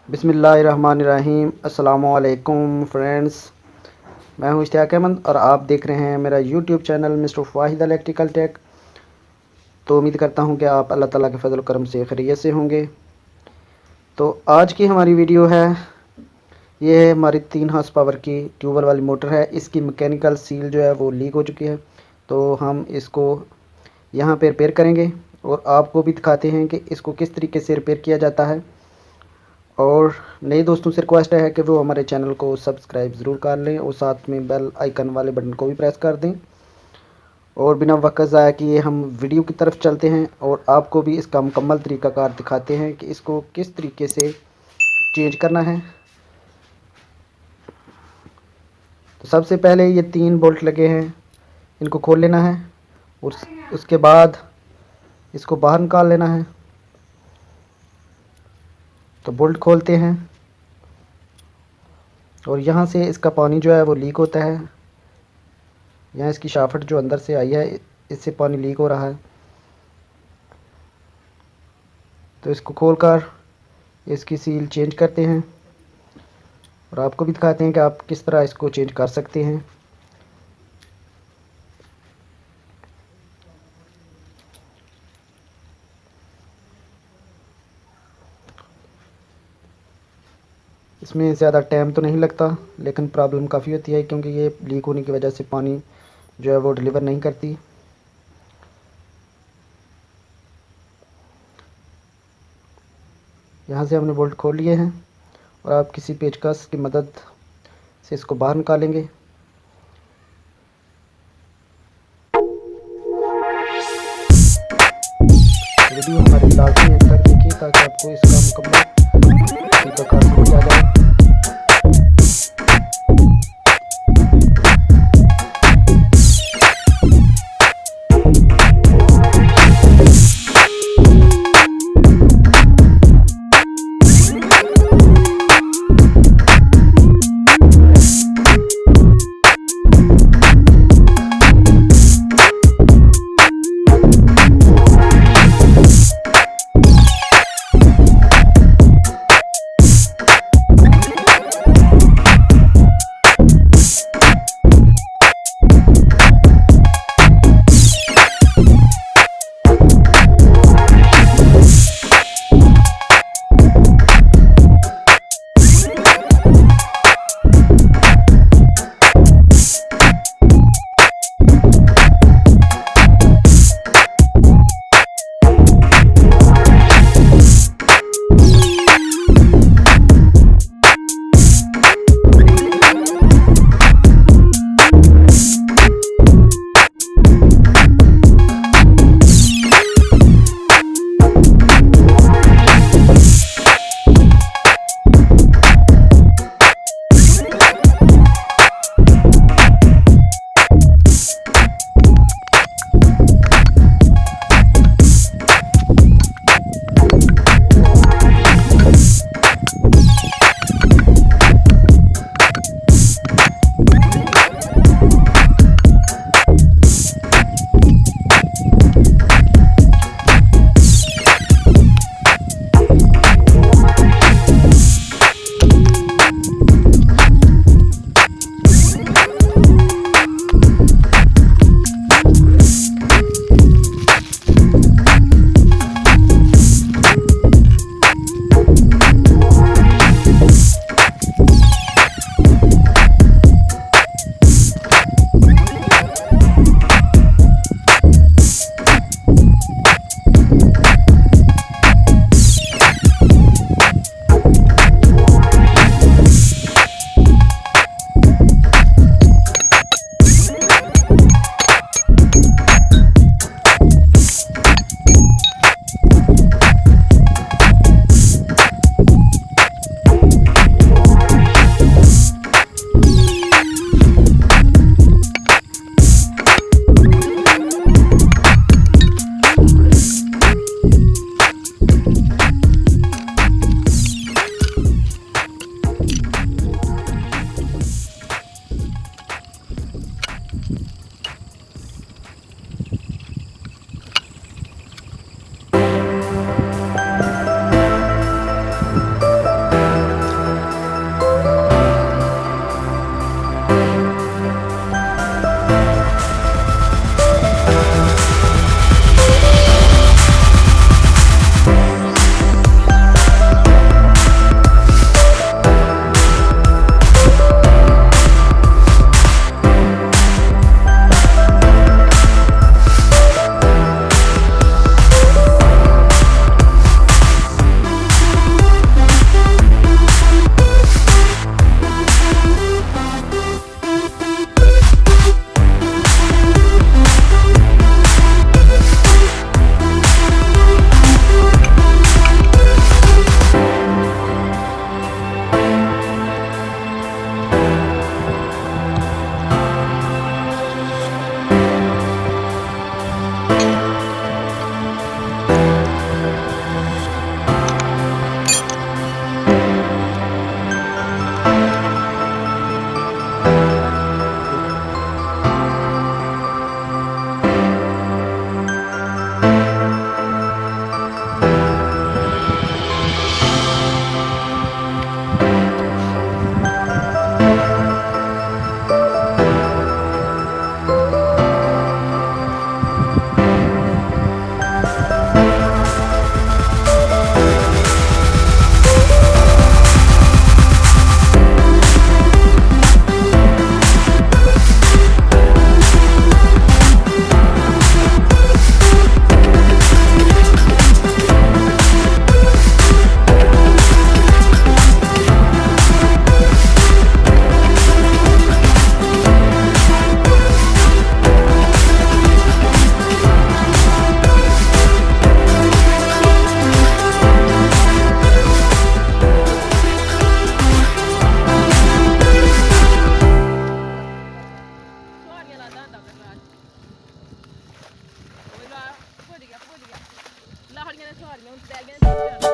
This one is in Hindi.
बिस्मिल्लाहिर्रहमानिर्रहीम। अस्सलामु अलैकुम फ्रेंड्स, मैं हूं इश्तियाक अहमद और आप देख रहे हैं मेरा YouTube channel mister Fahid electrical tech. तो उम्मीद करता हूं कि आप अल्लाह ताला के फजल करम से खैरियत से होंगे। तो आज की हमारी वीडियो है, ये है हमारी 3 हॉर्स पावर की ट्यूबवेल वाली मोटर है। इसकी मैकेनिकल सील जो है वो लीक हो चुकी है, तो हम इसको यहाँ पे रिपेयर करेंगे और आपको भी दिखाते हैं कि इसको किस तरीके से रिपेयर किया जाता है। और नए दोस्तों से रिक्वेस्ट है कि वो हमारे चैनल को सब्सक्राइब ज़रूर कर लें और साथ में बेल आइकन वाले बटन को भी प्रेस कर दें। और बिना वक्त ज़ाया किए हम वीडियो की तरफ चलते हैं और आपको भी इसका मुकम्मल तरीक़ाकार दिखाते हैं कि इसको किस तरीके से चेंज करना है। तो सबसे पहले ये 3 बोल्ट लगे हैं, इनको खोल लेना है और उसके बाद इसको बाहर निकाल लेना है। तो बोल्ट खोलते हैं और यहाँ से इसका पानी जो है वो लीक होता है। यहाँ इसकी शाफ्ट जो अंदर से आई है, इससे पानी लीक हो रहा है। तो इसको खोलकर इसकी सील चेंज करते हैं और आपको भी दिखाते हैं कि आप किस तरह इसको चेंज कर सकते हैं। इसमें ज़्यादा टाइम तो नहीं लगता, लेकिन प्रॉब्लम काफ़ी होती है क्योंकि ये लीक होने की वजह से पानी जो है वो डिलीवर नहीं करती। यहाँ से हमने बोल्ट खोल लिए हैं और आप किसी पेचकस की मदद से इसको बाहर निकालेंगे। वीडियो हमारी लाजमी अंदर देखिए ताकि आपको इसका मुकम्मल तरीक़ाकार समझ आ जाए। हारियां उन रह गए